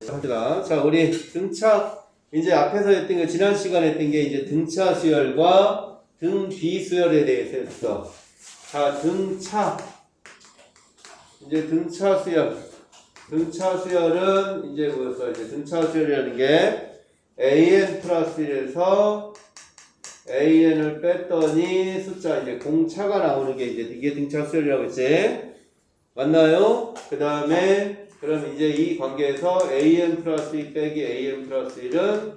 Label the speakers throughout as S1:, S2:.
S1: 합니다. 자, 우리 등차, 이제 앞에서 했던 게, 지난 시간에 했던 게 이제 등차 수열과 등 비수열에 대해서 했어. 자, 이제 등차 수열. 등차 수열은 이제 뭐였어? 이제 등차 수열이라는 게 an 플러스 1에서 an을 뺐더니 숫자 이제 공차가 나오는 게 이게 등차 수열이라고 했지? 맞나요? 그 다음에 그럼 이제 이 관계에서 an 플러스 2 빼기 an 플러스 1은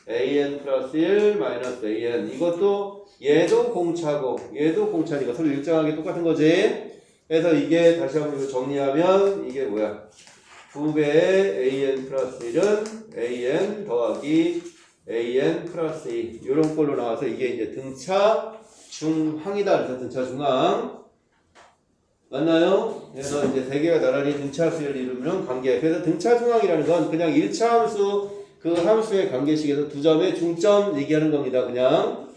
S1: an 플러스 1 마이너스 an. 이것도 얘도 공차고 얘도 공차니까 서로 일정하게 똑같은 거지. 그래서 이게 다시 한번 이거 정리하면 이게 뭐야? 2배의 an 플러스 1은 an 더하기 an 플러스 2 이런 걸로 나와서 이게 이제 등차 중항이다. 그래서 등차 중항. 맞나요? 그래서 이제 세 개가 나란히 등차 수열을 이루는 관계. 그래서 등차 중항이라는 건 그냥 1차 함수 그 함수의 관계식에서 두 점의 중점 얘기하는 겁니다. 그냥.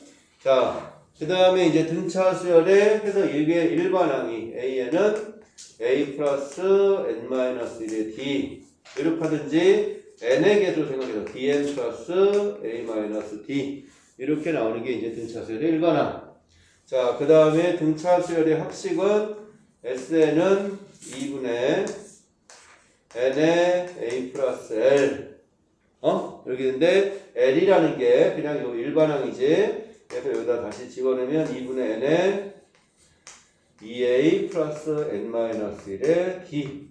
S1: 자, 그 다음에 이제 등차 수열에 해서 이게 일반항이 a는 a 플러스 n 마이너스 1의 d 이렇게 하든지 n의 개수로 생각해서 dn 플러스 a 마이너스 d 이렇게 나오는 게 이제 등차 수열의 일반항. 자, 그 다음에 등차 수열의 합식은 SN은 2분의 N의 A 플러스 L 이렇게 되는데 L이라는 게 그냥 요 일반항이지. 그래서 여기다 다시 집어넣으면 2분의 N의 2A 플러스 N 마이너스 1의 D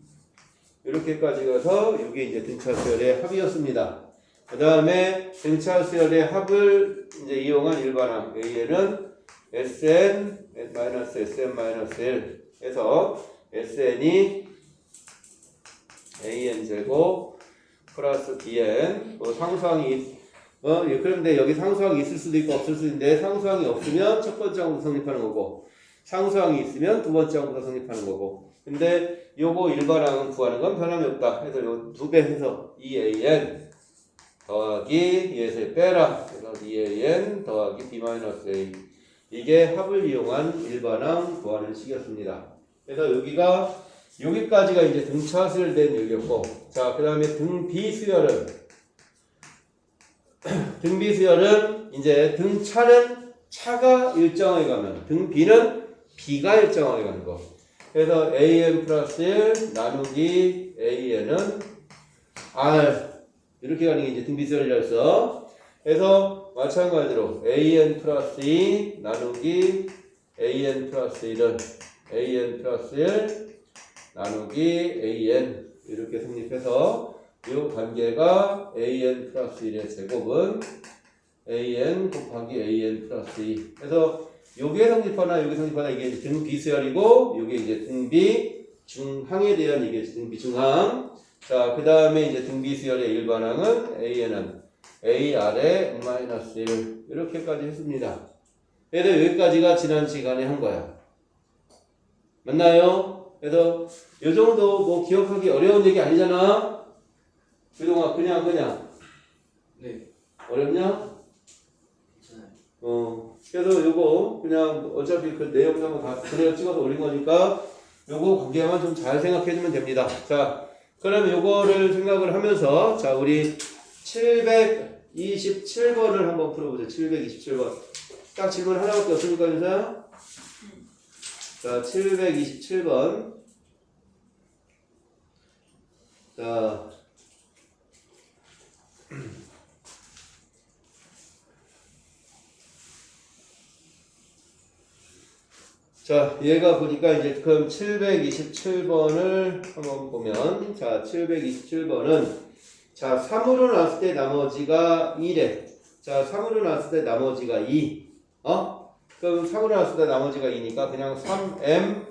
S1: 이렇게까지 가서 이게 이제 등차 수열의 합이었습니다. 그 다음에 등차 수열의 합을 이제 이용한 일반항 AN은 SN 마이너스 SN 마이너스 L 해서 SN이 AN 제곱 플러스 DN 상수항이 그런데 여기 상수항이 있을 수도 있고 없을 수도 있는데 상수항이 없으면 첫 번째 항부터 성립하는 거고 상수항이 있으면 두 번째 항부터 성립하는 거고 근데 요거 일반항은 구하는 건 변함이 없다. 그래서 요 2배 해서 2AN 더하기 얘에서 빼라. 그래서 2AN 더하기 B-A 이게 합을 이용한 일반항 구하는 식이었습니다. 그래서 여기까지가 이제 등차 수열된 얘기였고, 자, 그 다음에 등 비수열은 이제 등차는 차가 일정하게 가면 등 비는 비가 일정하게 가는 거. 그래서 an 플러스 1 나누기 an은 r 이렇게 가는 게 이제 등 비수열이라고 했어. 그래서 마찬가지로 an 플러스 2 나누기 an 플러스 1은 an 플러스 1 나누기 an 이렇게 성립해서 이 관계가 an 플러스 1의 제곱은 an 곱하기 an 플러스 2 그래서 요게 성립하나 요게 성립하나 이게 등 비수열이고 요게 이제 등비 중항에 대한 이게 등비 중항. 자, 그 다음에 이제 등비 수열의 일반항은 an은 AR의 n-1 이렇게까지 했습니다. 그래서 여기까지가 지난 시간에 한 거야. 맞나요? 그래서 요 정도 뭐 기억하기 어려운 얘기 아니잖아. 그동안 그냥
S2: 네.
S1: 어렵냐?
S2: 괜찮아요.
S1: 그래서 요거 그냥 어차피 그 내용상은 다 그대로 찍어서 올린 거니까 요거 관계만 좀 잘 생각해 주면 됩니다. 자, 그럼 요거를 생각을 하면서 자, 우리 727번을 한번 풀어보죠. 727번. 딱 질문 하나밖에 없으니까 인사요. 자, 727번. 자, 얘가 보니까 이제 그럼 727번을 한번 보면 자, 727번은 자, 3으로 나왔을 때 나머지가 2래. 자, 3으로 나왔을 때 나머지가 2. 그럼 3으로 나왔을 때 나머지가 2니까 그냥 3m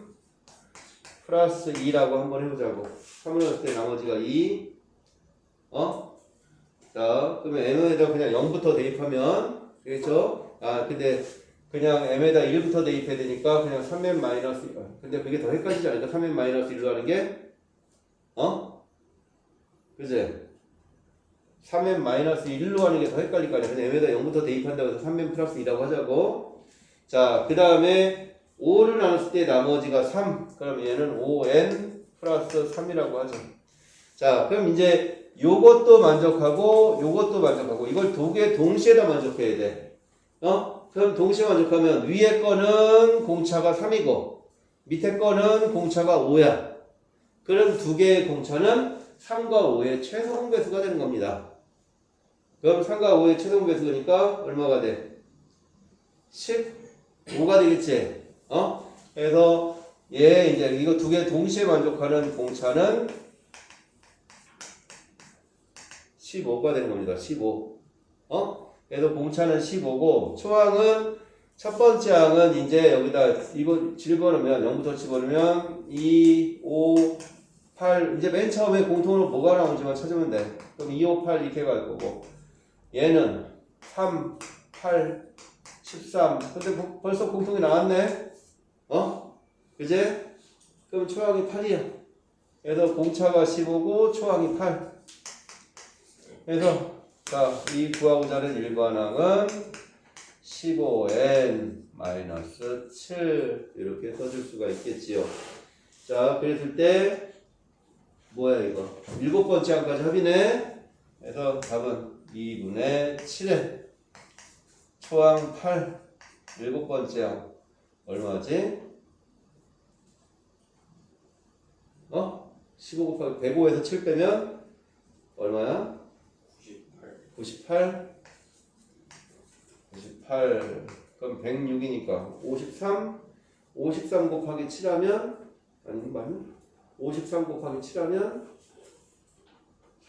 S1: 플러스 2라고 한번 해보자고. 3으로 나왔을 때 나머지가 2. 자, 그러면 m에다 그냥 0부터 대입하면 되겠죠? 아, 근데 그냥 m에다 1부터 대입해야 되니까 그냥 3m 마이너스 1. 근데 그게 더 헷갈리지 않을까? 3m 마이너스 1로 하는 게? 그지? 3m 마이너스 1로 하는 게 더 헷갈릴 거 아니야. 근데 m에다 0부터 대입한다고 해서 3m 플러스 2라고 하자고. 자, 그 다음에 5를 나눴을 때 나머지가 3. 그럼 얘는 5n 플러스 3이라고 하죠. 자, 그럼 이제 요것도 만족하고 요것도 만족하고 이걸 두 개 동시에 다 만족해야 돼. 그럼 동시에 만족하면 위에 거는 공차가 3이고 밑에 거는 공차가 5야. 그럼 두 개의 공차는 3과 5의 최소 공배수가 되는 겁니다. 그럼 3과 5의 최소 공배수니까 얼마가 돼? 15가 되겠지. 그래서 얘 이제 이거 두 개 동시에 만족하는 공차는 15가 되는 겁니다. 15. 그래서 공차는 15고 초항은 첫 번째 항은 이제 여기다 집어넣으면 0부터 집어넣으면 2, 5, 8 이제 맨 처음에 공통으로 뭐가 나오는지만 찾으면 돼. 그럼 2, 5, 8 이렇게 갈 거고 얘는 3, 8, 13 근데 벌써 공통이 나왔네. 그제? 그럼 초항이 8이야. 그래서 공차가 15고 초항이 8. 그래서 자, 이 구하고자 하는 일반항은 15n-7 이렇게 써줄 수가 있겠지요. 자, 그랬을 때 뭐야 이거? 일곱 번째 항까지 합이네. 그래서 답은 2분의 7에 초항 8 일곱 번째 항 얼마지? 15 곱하기 105에서 7 빼면 얼마야? 98 그럼 106이니까 53 곱하기 7하면 맞니? 53 곱하기 7하면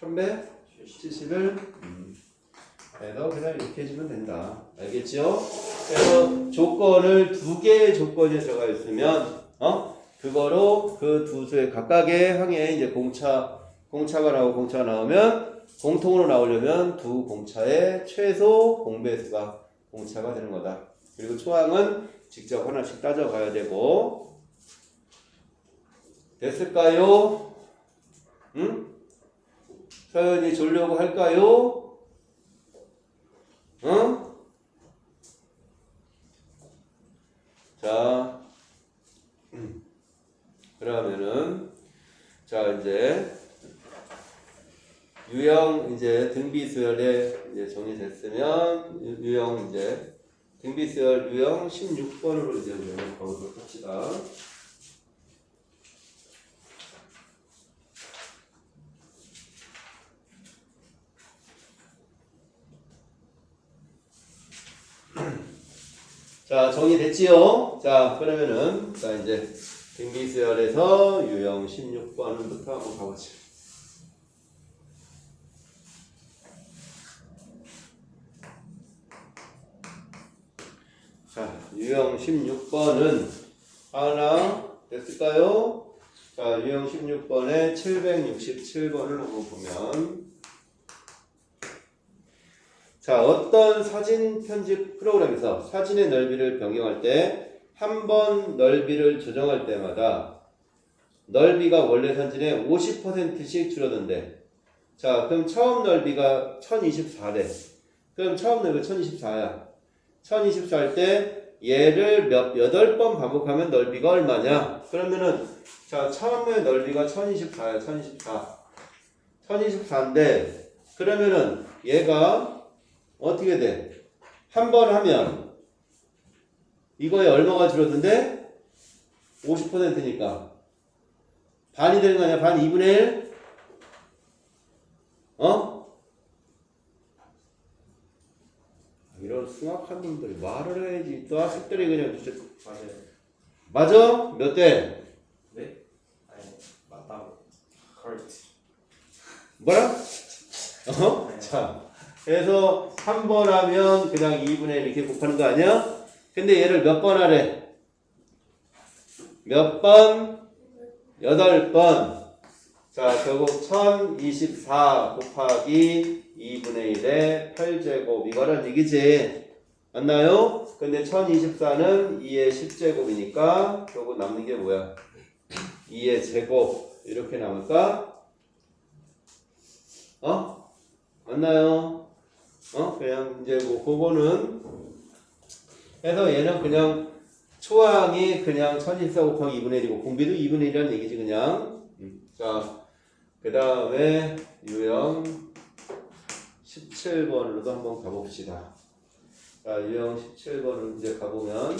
S1: 371 그래서 그냥 이렇게 해주면 된다. 알겠죠? 그래서 조건을 두 개의 조건이 들어가 있으면 그거로 그 두 수의 각각의 항에 이제 공차가 나오고 공차가 나오면 공통으로 나오려면 두 공차의 최소 공배수가 공차가 되는 거다. 그리고 초항은 직접 하나씩 따져가야 되고 됐을까요? 응? 서연이 졸려고 할까요? 응? 자, 그러면은 자 이제 유형 이제 등비수열에 이제 정리됐으면 유형 이제 등비수열 유형 16번으로 이제 우리가 가보도록 합시다. 자 정리됐지요? 자 그러면은 자 이제 등비수열에서 유형 16번부터 한번 가보죠. 자, 유형 16번은 하나 됐을까요? 자, 유형 16번에 767번을 한번 보면 자, 어떤 사진 편집 프로그램에서 사진의 넓이를 변경할 때 한 번 넓이를 조정할 때마다 넓이가 원래 사진의 50%씩 줄어든대. 자, 그럼 처음 넓이가 1024래. 그럼 처음 넓이가 1024야. 1024일 때 얘를 8번 반복하면 넓이가 얼마냐? 그러면은 자 처음에 넓이가 1024야. 1024인데 그러면은 얘가 어떻게 돼? 한 번 하면 이거에 얼마가 줄어든대? 50%니까 반이 되는 거 아니야? 반 2분의 1? 이런 숭악한 놈들이 말을 해야지. 또 학생들이 그냥 진짜 맞아? 몇 대?
S2: 네? 아니 맞다고. correct.
S1: 뭐라?
S2: 네.
S1: 자, 그래서 한 번 하면 그냥 2분의 1 이렇게 곱하는 거 아니야? 근데 얘를 몇 번 하래? 몇 번? 8번. 자, 결국 1024 곱하기 2분의 1의 8제곱 이거란 얘기지. 맞나요? 근데 1024는 2의 10제곱이니까 결국 남는 게 뭐야? 2의 제곱 이렇게 남을까? 맞나요? 그냥 이제 뭐 그거는 해서 얘는 그냥 초항이 그냥 1024 곱하기 2분의 1이고 공비도 2분의 1이라는 얘기지 그냥. 자, 그 다음에 유형 17번으로도 한번 가봅시다. 자, 유형 17번으로 이제 가보면,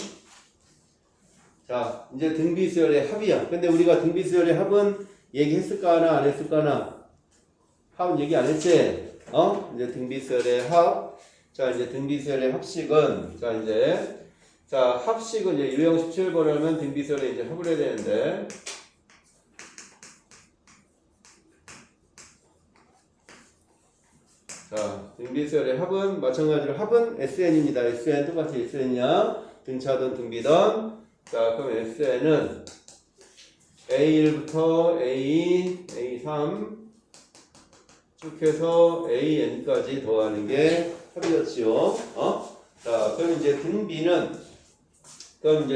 S1: 자, 이제 등비수열의 합이야. 근데 우리가 등비수열의 합은 얘기했을까나 안 했을까나? 합은 얘기 안 했지? 이제 등비수열의 합. 자, 이제 등비수열의 합식은, 자, 합식은 이제 유형 17번을 하면 등비수열에 이제 합을 해야 되는데, 자, 등비수열의 합은 마찬가지로 합은 SN입니다. SN 똑같이 SN이야. 등차든 등비든. 자, 그럼 SN은 A1부터 A2, A3 쭉 해서 AN까지 더하는 게 합이었지요. 자, 그럼 이제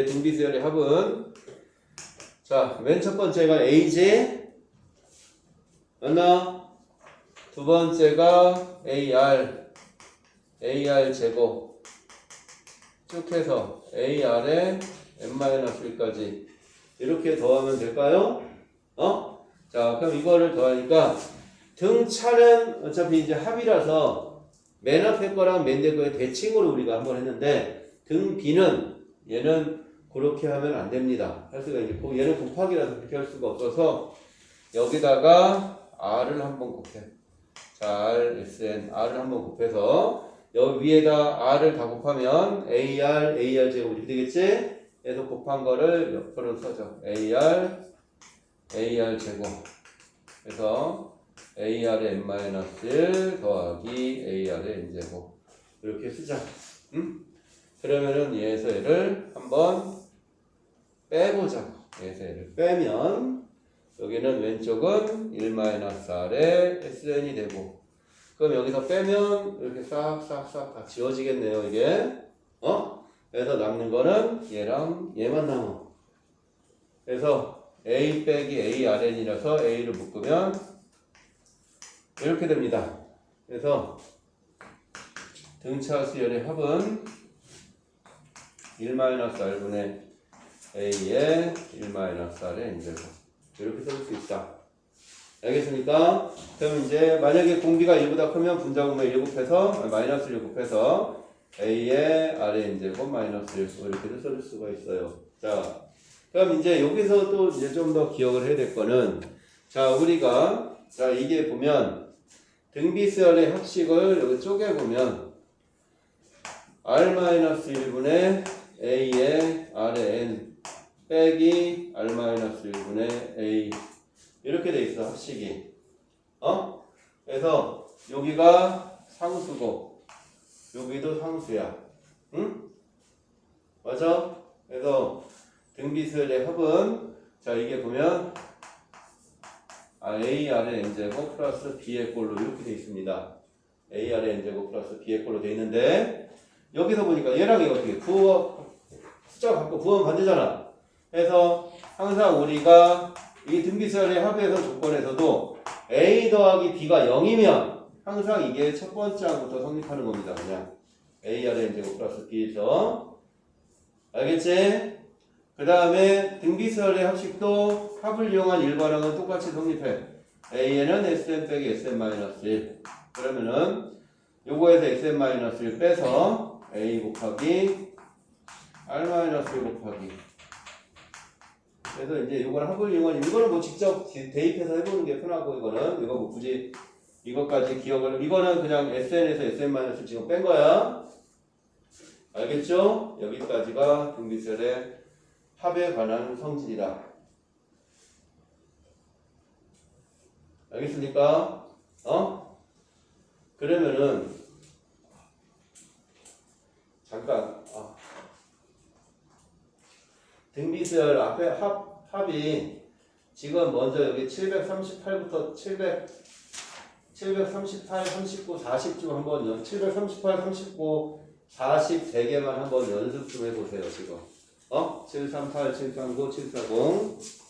S1: 등비수열의 합은, 자, 맨 첫 번째가 AJ 맞나? 두 번째가 AR 제곱 쭉 해서 AR에 n-1까지 이렇게 더하면 될까요? 자, 그럼 이거를 더하니까 등차는 어차피 이제 합이라서 맨 앞에 거랑 맨 뒤에 거의 대칭으로 우리가 한번 했는데 등비는 얘는 그렇게 하면 안 됩니다. 할 수가 이제 얘는 곱하기라서 그렇게 할 수가 없어서 여기다가 R을 한번 곱해. 자, R, SN, R을 한번 곱해서 여기 위에다 R을 다 곱하면 AR 제곱 이렇게 되겠지? 그래서 곱한 거를 옆으로 써줘. AR 제곱. 그래서 AR의 n-1 더하기 AR의 n제곱. 이렇게 쓰자. 그러면은 얘에서 얘를 한번 빼보자. 얘에서 얘를 빼면 여기는 왼쪽은 1-R의 SN이 되고, 그럼 여기서 빼면 이렇게 싹싹싹 다 지워지겠네요, 이게. 그래서 남는 거는 얘랑 얘만 남아. 그래서 A 빼기 ARN이라서 A를 묶으면 이렇게 됩니다. 그래서 등차 수열의 합은 1-R분의 A의 1-R의 n제곱. 이렇게 써줄 수 있다. 알겠습니까? 그럼 이제 만약에 공비가 1보다 크면 분자분의 1 곱해서 마이너스 1 곱해서 A의 R의 n제곱 마이너스 1 이렇게도 써줄 수가 있어요. 자, 그럼 이제 여기서 또 이제 좀 더 기억을 해야 될 거는, 자, 우리가 자 이게 보면 등비수열의 합식을 여기 쪼개 보면 R-1분의 A의 R의 n 빼기 R-1분의 A 이렇게 돼 있어, 합식이. 그래서 여기가 상수고 여기도 상수야. 응? 맞아? 그래서 등비수열의 합은, 자, 이게 보면 AR의 n제곱 플러스 B의 꼴로 이렇게 돼 있습니다. AR의 n제곱 플러스 B의 꼴로 돼 있는데, 여기서 보니까 얘랑 이거 어떻게 숫자 갖고 부호하면 반대잖아. 그래서 항상 우리가 이 등비수열의 합에서 조건에서도 A 더하기 B가 0이면 항상 이게 첫 번째 항부터 성립하는 겁니다. 그냥 AR의 n제곱 플러스 B죠. 알겠지? 그 다음에 등비수열의 합식도 합을 이용한 일반항은 똑같이 성립해. A에는 Sn 빼기 Sn-1. 그러면은 요거에서 Sn-1 빼서 A 곱하기 R-1 곱하기. 그래서 이제 이걸 합을 이용한, 이거는 뭐 직접 대입해서 해보는 게 편하고, 이거 뭐 굳이 이것까지 기억을, 이거는 그냥 SN에서 SN-을 지금 뺀 거야. 알겠죠? 여기까지가 등비수열의 합에 관한 성질이다. 알겠습니까? 그러면은 잠깐 등비수열 앞에 합이 지금 먼저 여기 738부터 738, 39, 40쯤 한번 738, 39, 40 3개만 한번 연습 좀 해보세요. 지금 738, 739, 740